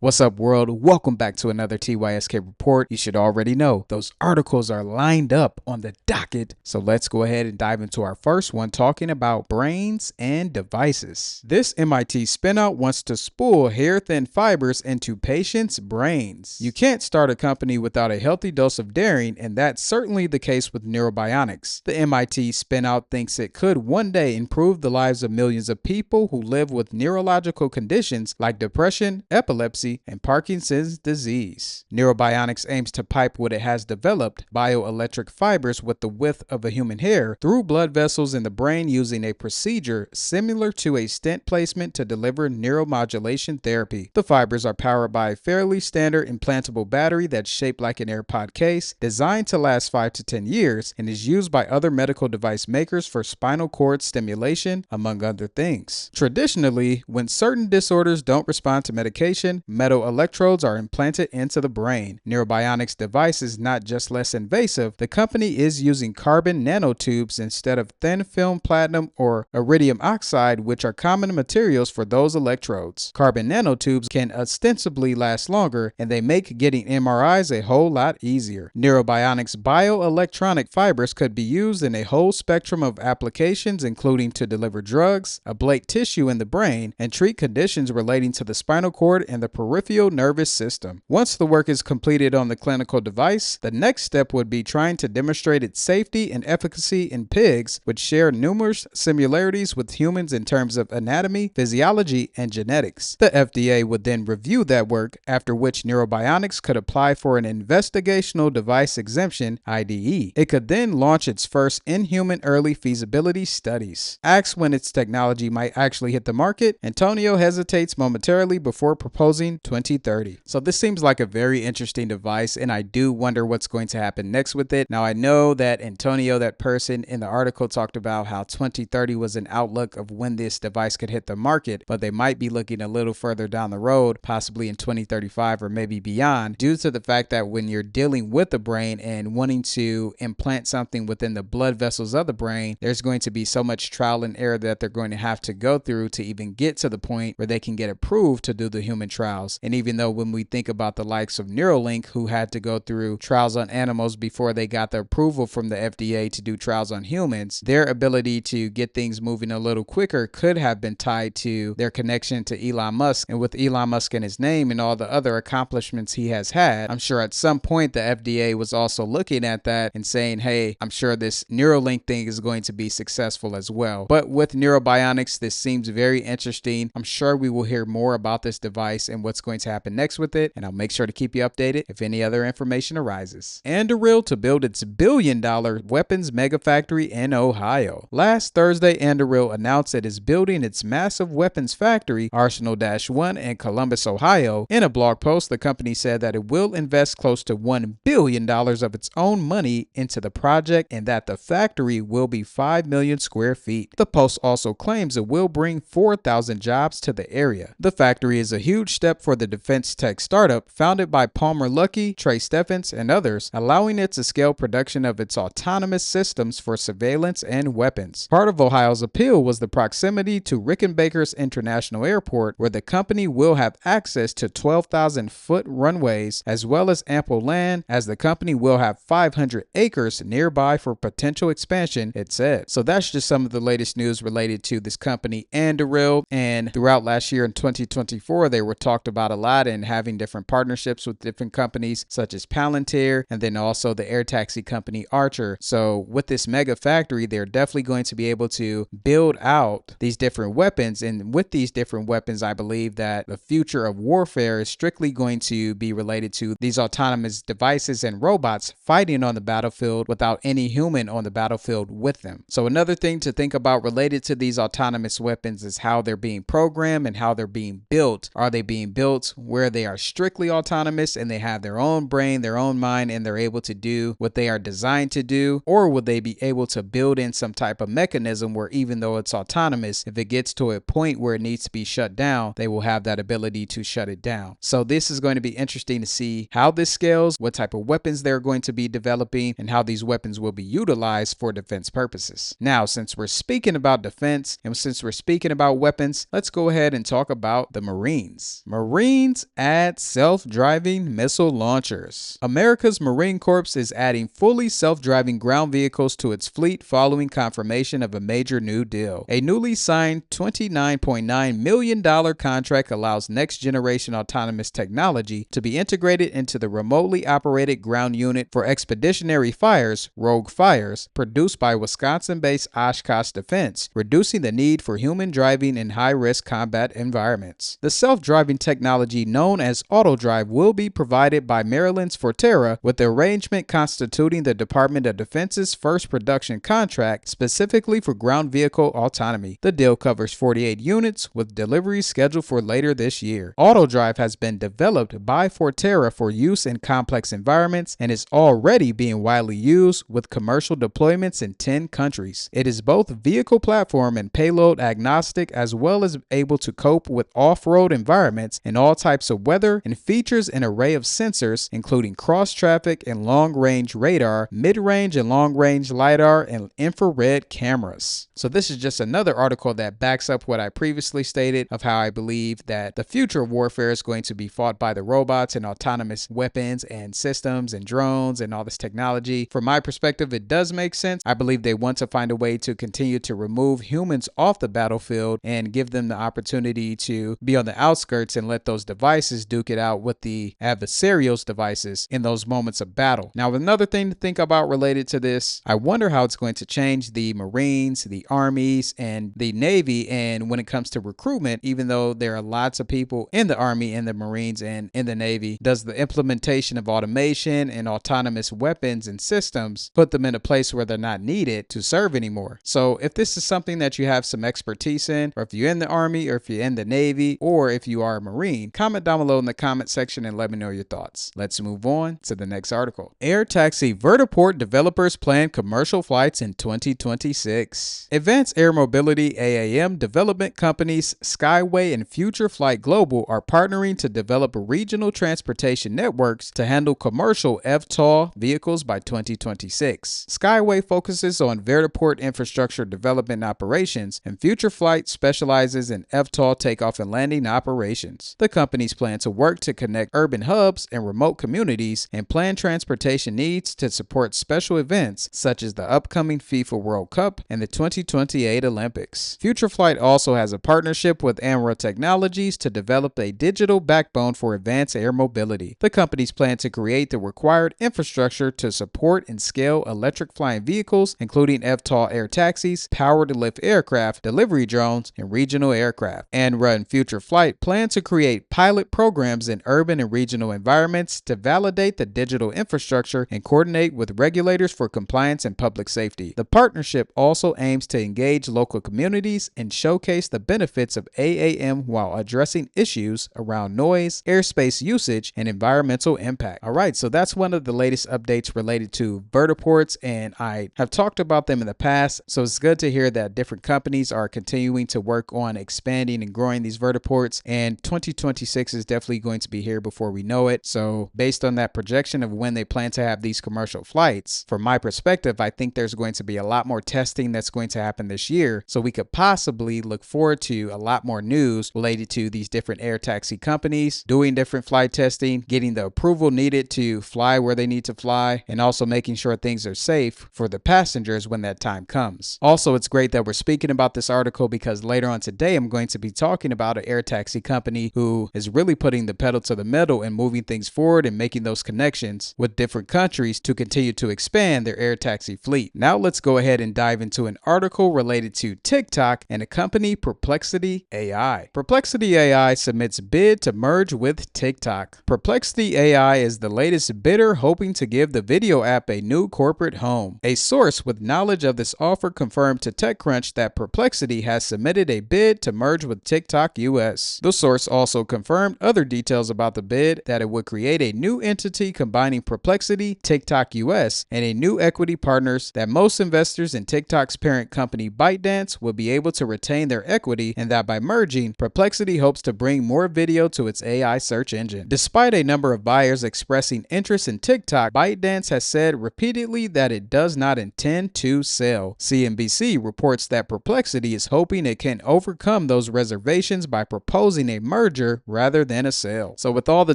What's up, world? Welcome back to another TYSK report. You should already know those articles are lined up on the docket. So let's go ahead and dive into our first one, talking about brains and devices. This MIT spinout wants to spool hair-thin fibers into patients' brains. You can't start a company without a healthy dose of daring, and that's certainly the case with Neurobionics. The MIT spinout thinks it could one day improve the lives of millions of people who live with neurological conditions like depression, epilepsy, and Parkinson's disease. Neurobionics aims to pipe what it has developed, bioelectric fibers with the width of a human hair, through blood vessels in the brain using a procedure similar to a stent placement to deliver neuromodulation therapy. The fibers are powered by a fairly standard implantable battery that's shaped like an AirPod case, designed to last 5 to 10 years, and is used by other medical device makers for spinal cord stimulation, among other things. Traditionally, when certain disorders don't respond to medication, metal electrodes are implanted into the brain. Neurobionics' device is not just less invasive, the company is using carbon nanotubes instead of thin film platinum or iridium oxide, which are common materials for those electrodes. Carbon nanotubes can ostensibly last longer, and they make getting MRIs a whole lot easier. Neurobionics' bioelectronic fibers could be used in a whole spectrum of applications, including to deliver drugs, ablate tissue in the brain, and treat conditions relating to the spinal cord and the peripheral nervous system. Once the work is completed on the clinical device, the next step would be trying to demonstrate its safety and efficacy in pigs, which share numerous similarities with humans in terms of anatomy, physiology, and genetics. The FDA would then review that work, after which Neurobionics could apply for an investigational device exemption (IDE). It could then launch its first in-human early feasibility studies. Asked when its technology might actually hit the market, Antonio hesitates momentarily before proposing 2030. So this seems like a very interesting device, and I do wonder what's going to happen next with it. Now, I know that Antonio, that person in the article, talked about how 2030 was an outlook of when this device could hit the market, but they might be looking a little further down the road, possibly in 2035 or maybe beyond, due to the fact that when you're dealing with the brain and wanting to implant something within the blood vessels of the brain, there's going to be so much trial and error that they're going to have to go through to even get to the point where they can get approved to do the human trials. And even though when we think about the likes of Neuralink, who had to go through trials on animals before they got the approval from the FDA to do trials on humans, their ability to get things moving a little quicker could have been tied to their connection to Elon Musk. And with Elon Musk and his name and all the other accomplishments he has had, I'm sure at some point the FDA was also looking at that and saying, hey, I'm sure this Neuralink thing is going to be successful as well. But with Neurobionics, this seems very interesting. I'm sure we will hear more about this device and what's going to happen next with it, and I'll make sure to keep you updated if any other information arises. Anduril to build its billion-dollar weapons mega factory in Ohio. Last Thursday, Anduril announced it is building its massive weapons factory, Arsenal-1, in Columbus, Ohio. In a blog post, the company said that it will invest close to $1 billion of its own money into the project and that the factory will be 5 million square feet. The post also claims it will bring 4,000 jobs to the area. The factory is a huge step for the defense tech startup founded by Palmer Luckey, Trey Steffens, and others, allowing it to scale production of its autonomous systems for surveillance and weapons. Part of Ohio's appeal was the proximity to Rickenbackers International Airport, where the company will have access to 12,000-foot runways, as well as ample land, as the company will have 500 acres nearby for potential expansion, it said. So that's just some of the latest news related to this company, Anduril, and throughout last year in 2024, they were talked about a lot and having different partnerships with different companies such as Palantir and then also the air taxi company Archer. So with this mega factory, they're definitely going to be able to build out these different weapons. And with these different weapons, I believe that the future of warfare is strictly going to be related to these autonomous devices and robots fighting on the battlefield without any human on the battlefield with them. So another thing to think about related to these autonomous weapons is how they're being programmed and how they're being built. Are they being built where they are strictly autonomous and they have their own brain, their own mind, and they're able to do what they are designed to do? Or will they be able to build in some type of mechanism where even though it's autonomous, if it gets to a point where it needs to be shut down, they will have that ability to shut it down. So this is going to be interesting to see how this scales, what type of weapons they're going to be developing, and how these weapons will be utilized for defense purposes. Now, since we're speaking about defense and since we're speaking about weapons, let's go ahead and talk about the Marines. Marines add self-driving missile launchers. America's Marine Corps is adding fully self-driving ground vehicles to its fleet following confirmation of a major new deal. A newly signed $29.9 million contract allows next-generation autonomous technology to be integrated into the remotely operated ground unit for expeditionary fires, rogue fires, produced by Wisconsin-based Oshkosh Defense, reducing the need for human driving in high-risk combat environments. The self-driving technology known as AutoDrive will be provided by Maryland's Forterra, with the arrangement constituting the Department of Defense's first production contract specifically for ground vehicle autonomy. The deal covers 48 units, with deliveries scheduled for later this year. AutoDrive has been developed by Forterra for use in complex environments and is already being widely used with commercial deployments in 10 countries. It is both vehicle platform and payload agnostic, as well as able to cope with off-road environments in all types of weather, and features an array of sensors including cross-traffic and long-range radar, mid-range and long-range LiDAR, and infrared cameras. So this is just another article that backs up what I previously stated of how I believe that the future of warfare is going to be fought by the robots and autonomous weapons and systems and drones and all this technology. From my perspective, it does make sense. I believe they want to find a way to continue to remove humans off the battlefield and give them the opportunity to be on the outskirts and let those devices duke it out with the adversarial's devices in those moments of battle. Now, another thing to think about related to this, I wonder how it's going to change the Marines, the armies, and the Navy. And when it comes to recruitment, even though there are lots of people in the Army, in the Marines, and in the Navy, does the implementation of automation and autonomous weapons and systems put them in a place where they're not needed to serve anymore? So if this is something that you have some expertise in, or if you're in the Army, or if you're in the Navy, or if you are a Marine, comment down below in the comment section and let me know your thoughts. Let's move on to the next article. Air taxi vertiport developers plan commercial flights in 2026. Advanced Air Mobility AAM development companies Skyway and Future Flight Global are partnering to develop regional transportation networks to handle commercial eVTOL vehicles by 2026. Skyway focuses on vertiport infrastructure development operations, and Future Flight specializes in eVTOL takeoff and landing operations. The companies plan to work to connect urban hubs and remote communities and plan transportation needs to support special events such as the upcoming FIFA World Cup and the 2028 Olympics. Future Flight also has a partnership with Amra Technologies to develop a digital backbone for advanced air mobility. The companies plan to create the required infrastructure to support and scale electric flying vehicles, including eVTOL air taxis, power-to-lift aircraft, delivery drones, and regional aircraft. Amra and Future Flight plan to create pilot programs in urban and regional environments to validate the digital infrastructure and coordinate with regulators for compliance and public safety. The partnership also aims to engage local communities and showcase the benefits of AAM while addressing issues around noise, airspace usage, and environmental impact. All right, so that's one of the latest updates related to vertiports, and I have talked about them in the past, so it's good to hear that different companies are continuing to work on expanding and growing these vertiports, and 2026 is definitely going to be here before we know it. So based on that projection of when they plan to have these commercial flights, from my perspective, I think there's going to be a lot more testing that's going to happen this year, so we could possibly look forward to a lot more news related to these different air taxi companies doing different flight testing, getting the approval needed to fly where they need to fly, and also making sure things are safe for the passengers when that time comes. Also, it's great that we're speaking about this article because later on today I'm going to be talking about an air taxi company who is really putting the pedal to the metal and moving things forward and making those connections with different countries to continue to expand their air taxi fleet. Now let's go ahead and dive into an article related to TikTok and a company, Perplexity AI. Perplexity AI submits bid to merge with TikTok. Perplexity AI is the latest bidder hoping to give the video app a new corporate home. A source with knowledge of this offer confirmed to TechCrunch that Perplexity has submitted a bid to merge with TikTok US. The source also confirmed other details about the bid, that it would create a new entity combining Perplexity, TikTok US, and a new equity partners, that most investors in TikTok's parent company ByteDance will be able to retain their equity, and that by merging, Perplexity hopes to bring more video to its AI search engine. Despite a number of buyers expressing interest in TikTok, ByteDance has said repeatedly that it does not intend to sell. CNBC reports that Perplexity is hoping it can overcome those reservations by proposing a merger merger rather than a sale. So with all the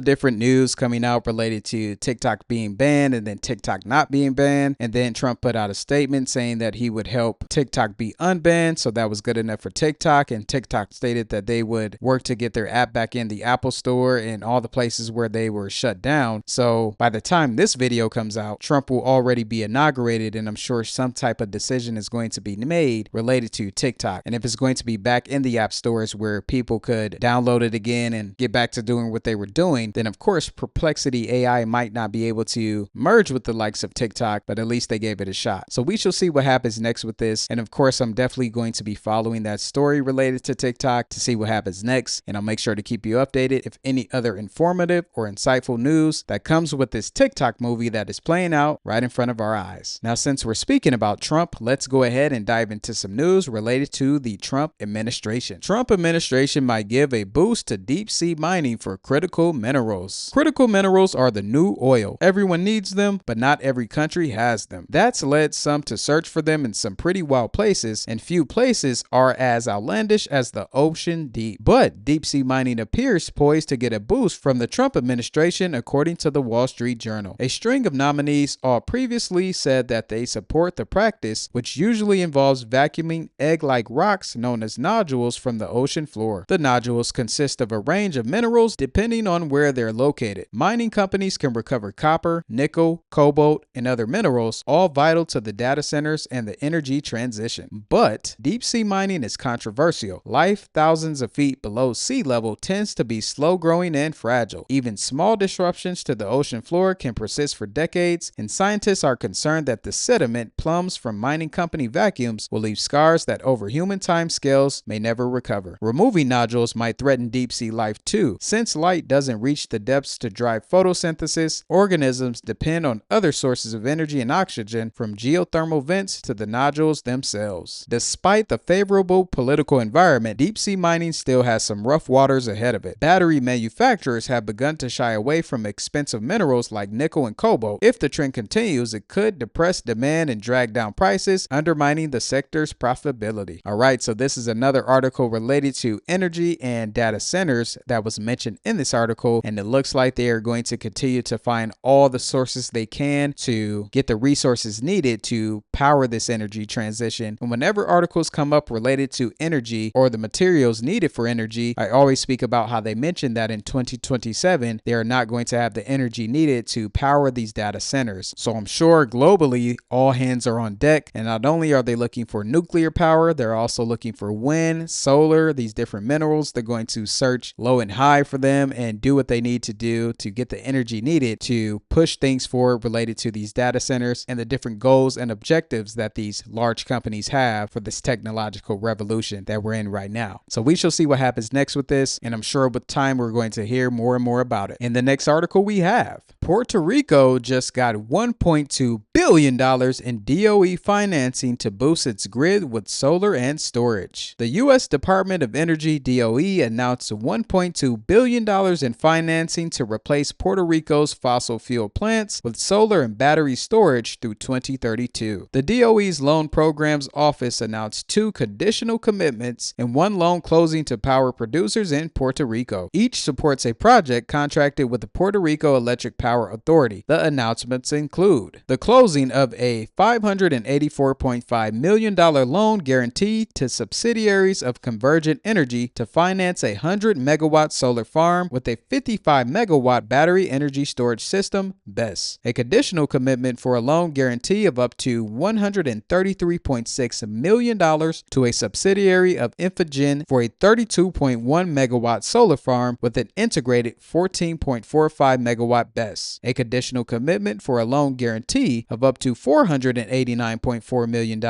different news coming out related to TikTok being banned and then TikTok not being banned, and then Trump put out a statement saying that he would help TikTok be unbanned, so that was good enough for TikTok, and TikTok stated that they would work to get their app back in the Apple Store and all the places where they were shut down. So by the time this video comes out, Trump will already be inaugurated, and I'm sure some type of decision is going to be made related to TikTok. And if it's going to be back in the app stores where people could download it again and get back to doing what they were doing, then of course Perplexity AI might not be able to merge with the likes of TikTok, but at least they gave it a shot. So we shall see what happens next with this. And of course, I'm definitely going to be following that story related to TikTok to see what happens next. And I'll make sure to keep you updated if any other informative or insightful news that comes with this TikTok movie that is playing out right in front of our eyes. Now, since we're speaking about Trump, let's go ahead and dive into some news related to the Trump administration. Trump administration might give a boost to deep sea mining for critical minerals. Critical minerals are the new oil. Everyone needs them, but not every country has them. That's led some to search for them in some pretty wild places, and few places are as outlandish as the ocean deep. But deep sea mining appears poised to get a boost from the Trump administration, according to the Wall Street Journal. A string of nominees all previously said that they support the practice, which usually involves vacuuming egg-like rocks known as nodules from the ocean floor. The nodules consist of a range of minerals depending on where they're located. Mining companies can recover copper, nickel, cobalt, and other minerals, all vital to the data centers and the energy transition. But deep sea mining is controversial. Life thousands of feet below sea level tends to be slow growing and fragile. Even small disruptions to the ocean floor can persist for decades, and scientists are concerned that the sediment plumes from mining company vacuums will leave scars that over human time scales may never recover. Removing nodules might threaten deep sea life too. Since light doesn't reach the depths to drive photosynthesis, organisms depend on other sources of energy and oxygen, from geothermal vents to the nodules themselves. Despite the favorable political environment, deep sea mining still has some rough waters ahead of it. Battery manufacturers have begun to shy away from expensive minerals like nickel and cobalt. If the trend continues, it could depress demand and drag down prices, undermining the sector's profitability. Alright, so this is another article related to energy and data centers that was mentioned in this article, and it looks like they are going to continue to find all the sources they can to get the resources needed to power this energy transition. And whenever articles come up related to energy or the materials needed for energy, I always speak about how they mentioned that in 2027 they are not going to have the energy needed to power these data centers. So I'm sure globally all hands are on deck, and not only are they looking for nuclear power, they're also looking for wind, solar, these different minerals. They're going to search low and high for them and do what they need to do to get the energy needed to push things forward related to these data centers and the different goals and objectives that these large companies have for this technological revolution that we're in right now. So we shall see what happens next with this, and I'm sure with time we're going to hear more and more about it. In the next article we have, Puerto Rico just got $1.2 billion in DOE financing to boost its grid with solar and storage. The U.S. Department of Energy DOE announced $1.2 billion in financing to replace Puerto Rico's fossil fuel plants with solar and battery storage through 2032. The DOE's Loan Programs Office announced 2 conditional commitments and 1 loan closing to power producers in Puerto Rico. Each supports a project contracted with the Puerto Rico Electric Power Authority. The announcements include the closing of a $584.5 million loan guaranteed to subsidiaries of Convergent Energy to finance a 100-megawatt solar farm with a 55-megawatt battery energy storage system, BESS. A conditional commitment for a loan guarantee of up to $133.6 million to a subsidiary of Infigen for a 32.1-megawatt solar farm with an integrated 14.45-megawatt BESS. A conditional commitment for a loan guarantee of up to $489.4 million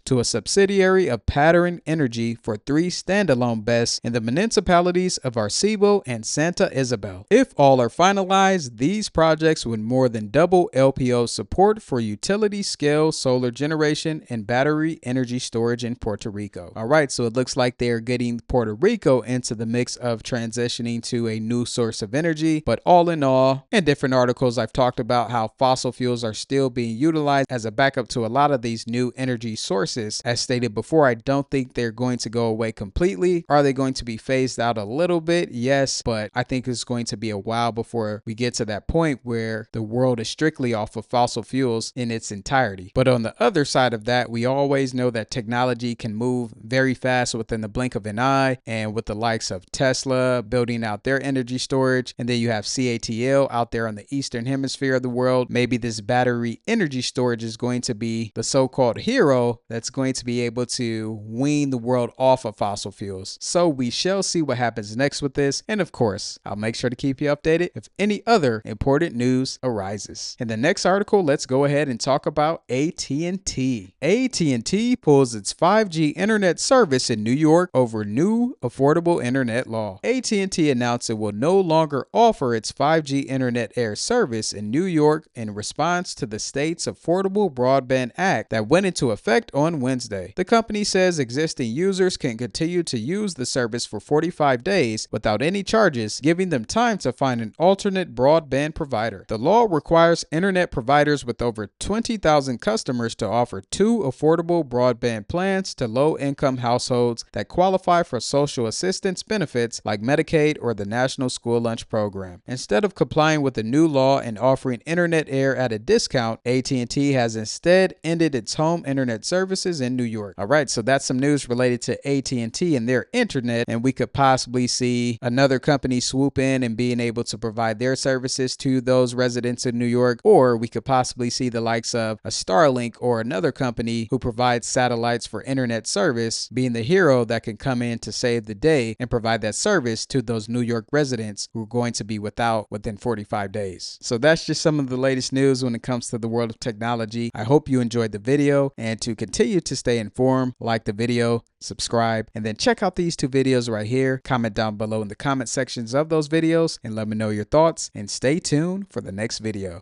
to a subsidiary of Pattern Energy for 3 standalone BESS in the municipalities of Arecibo and Santa Isabel. If all are finalized, these projects would more than double LPO support for utility-scale solar generation and battery energy storage in Puerto Rico. Alright, so it looks like they are getting Puerto Rico into the mix of transitioning to a new source of energy, but all in all, in different articles I've talked about how fossil fuels are still being utilized as a backup to a lot of these new energy sources. As stated before, I don't think they're going to go away completely. Are they going to be phased out a little little bit, yes, but I think it's going to be a while before we get to that point where the world is strictly off of fossil fuels in its entirety. But on the other side of that, we always know that technology can move very fast within the blink of an eye, and with the likes of Tesla building out their energy storage, and then you have CATL out there on the eastern hemisphere of the world, maybe this battery energy storage is going to be the so-called hero that's going to be able to wean the world off of fossil fuels. So we shall see what happens next with this, and of course, I'll make sure to keep you updated if any other important news arises. In the next article, let's go ahead and talk about AT&T. AT&T pulls its 5G internet service in New York over new affordable internet law. AT&T announced it will no longer offer its 5G internet air service in New York in response to the state's Affordable Broadband Act that went into effect on Wednesday. The company says existing users can continue to use the service for 45 days without any charges, giving them time to find an alternate broadband provider. The law requires internet providers with over 20,000 customers to offer 2 affordable broadband plans to low-income households that qualify for social assistance benefits like Medicaid or the National School Lunch Program. Instead of complying with the new law and offering internet air at a discount, AT&T has instead ended its home internet services in New York. All right, so that's some news related to AT&T and their internet, and we could possibly see another company swoop in and being able to provide their services to those residents in New York, or we could possibly see the likes of a Starlink or another company who provides satellites for internet service being the hero that can come in to save the day and provide that service to those New York residents who are going to be without within 45 days. So that's just some of the latest news when it comes to the world of technology. I hope you enjoyed the video, and to continue to stay informed, like the video, subscribe, and then check out these 2 videos right here. Comment down below in the comment sections of those videos and let me know your thoughts, and stay tuned for the next video.